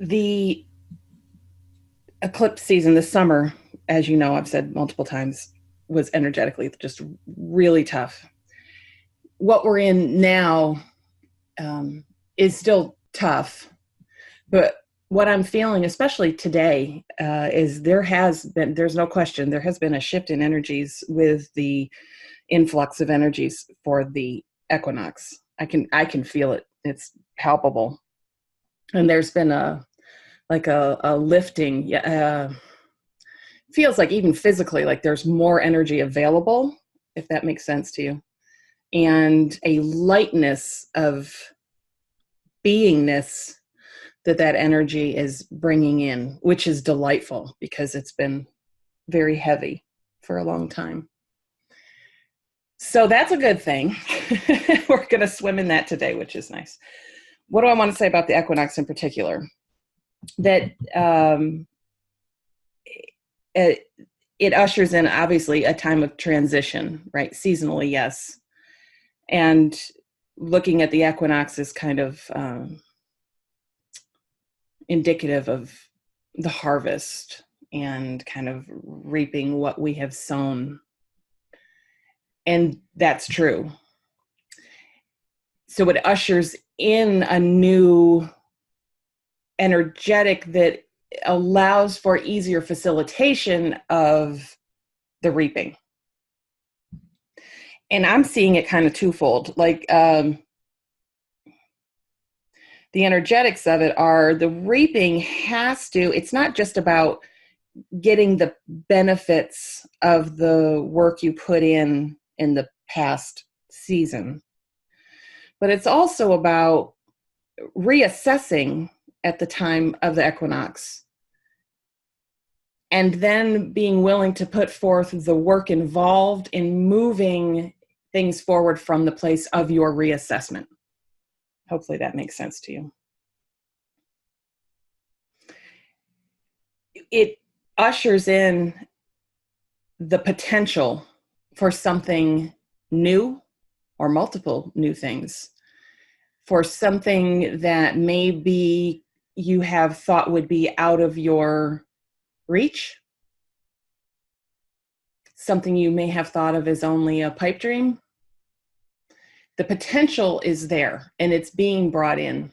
The eclipse season this summer, as you know, I've said multiple times, was energetically just really tough. What we're in now is still tough, but what I'm feeling, especially today, is there's no question, there has been a shift in energies with the influx of energies for the equinox. I can feel it. It's palpable. And there's been a lifting. Feels like even physically, like there's more energy available, if that makes sense to you, and a lightness of beingness that energy is bringing in, which is delightful because it's been very heavy for a long time. So that's a good thing. We're going to swim in that today, which is nice. What do I want to say about the equinox in particular? That it ushers in, obviously, a time of transition, right? Seasonally, yes. And looking at the equinox is kind of indicative of the harvest and kind of reaping what we have sown. And that's true. So it ushers in a new energetic that allows for easier facilitation of the reaping. And I'm seeing it kind of twofold. Like the energetics of it are the reaping it's not just about getting the benefits of the work you put in the past season, but it's also about reassessing at the time of the equinox and then being willing to put forth the work involved in moving things forward from the place of your reassessment. Hopefully that makes sense to you. It ushers in the potential for something new or multiple new things, for something that maybe you have thought would be out of your reach, something you may have thought of as only a pipe dream. The potential is there and it's being brought in.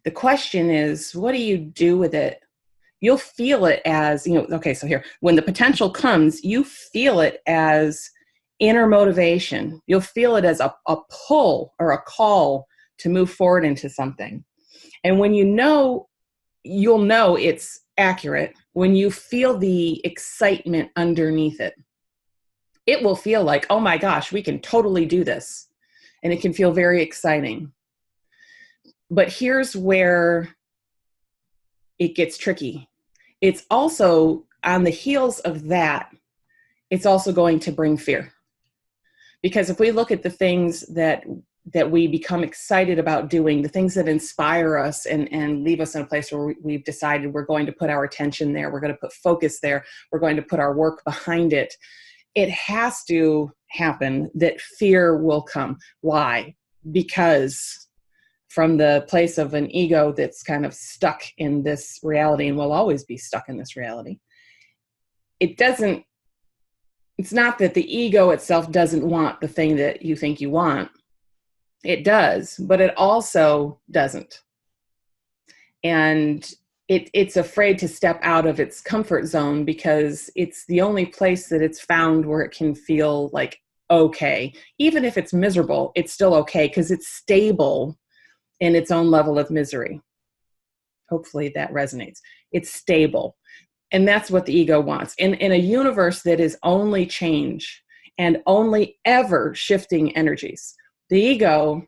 The question is, what do you do with it? You'll feel it as, okay, so here, when the potential comes, you feel it as inner motivation. You'll feel it as a pull or a call to move forward into something. And when you'll know it's accurate when you feel the excitement underneath it. It will feel like, oh my gosh, we can totally do this. And it can feel very exciting. But here's where it gets tricky. It's also, on the heels of that, it's also going to bring fear. Because if we look at the things that we become excited about doing, the things that inspire us and leave us in a place where we've decided we're going to put our attention there, we're going to put focus there, we're going to put our work behind it, it has to happen that fear will come. Why? Because from the place of an ego that's kind of stuck in this reality and will always be stuck in this reality, it's not that the ego itself doesn't want the thing that you think you want. It does, but it also doesn't. And it's afraid to step out of its comfort zone because it's the only place that it's found where it can feel like okay. Even if it's miserable, it's still okay because it's stable in its own level of misery. Hopefully that resonates. It's stable. And that's what the ego wants. In a universe that is only change and only ever shifting energies, the ego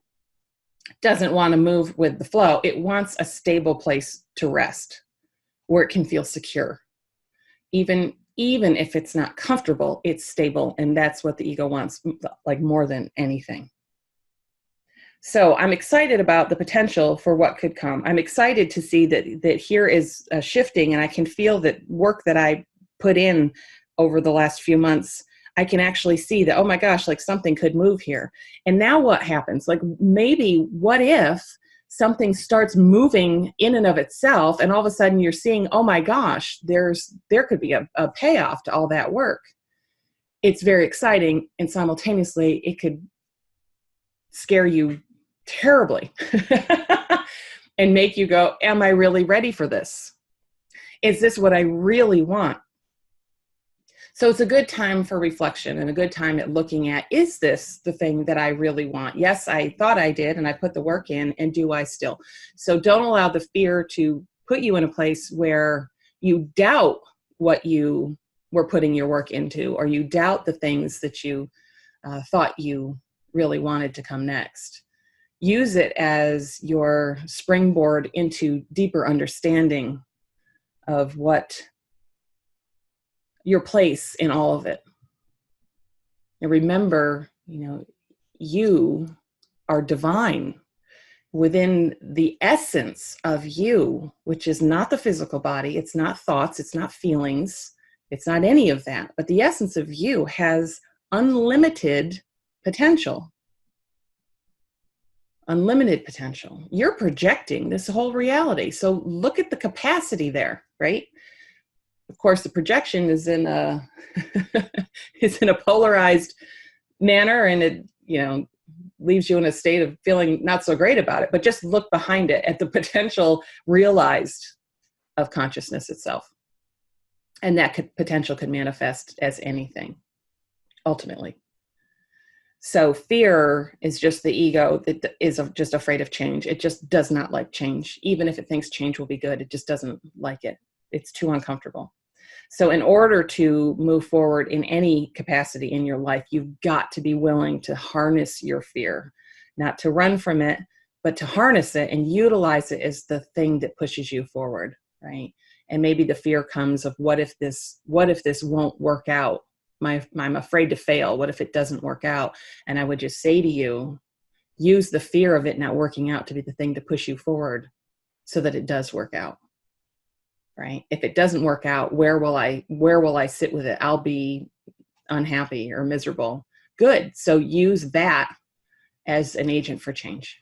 doesn't want to move with the flow. It wants a stable place to rest where it can feel secure. Even if it's not comfortable, it's stable. And that's what the ego wants, like more than anything. So I'm excited about the potential for what could come. I'm excited to see that here is a shifting, and I can feel that work that I put in over the last few months, I can actually see that, oh my gosh, like something could move here. And now what happens? Like maybe what if something starts moving in and of itself, and all of a sudden you're seeing, oh my gosh, there could be a payoff to all that work. It's very exciting, and simultaneously it could scare you terribly and make you go, am I really ready for this? Is this what I really want? So it's a good time for reflection and a good time at looking at, is this the thing that I really want? Yes, I thought I did, and I put the work in, and do I still? So don't allow the fear to put you in a place where you doubt what you were putting your work into, or you doubt the things that you thought you really wanted to come next. Use it as your springboard into deeper understanding of what your place in all of it. And remember, you are divine within the essence of you, which is not the physical body. It's not thoughts. It's not feelings. It's not any of that. But the essence of you has unlimited potential. Unlimited potential. You're projecting this whole reality. So look at the capacity there, right? Of course, the projection is in a is in a polarized manner, and it leaves you in a state of feeling not so great about it. But just look behind it at the potential realized of consciousness itself, and that potential could manifest as anything, ultimately. So fear is just the ego that is just afraid of change. It just does not like change, even if it thinks change will be good. It just doesn't like it. It's too uncomfortable. So in order to move forward in any capacity in your life, you've got to be willing to harness your fear, not to run from it, but to harness it and utilize it as the thing that pushes you forward, right? And maybe the fear comes of, what if this won't work out? I'm afraid to fail. What if it doesn't work out? And I would just say to you, use the fear of it not working out to be the thing to push you forward so that it does work out. Right? If it doesn't work out, where will I sit with it? I'll be unhappy or miserable. Good. So use that as an agent for change.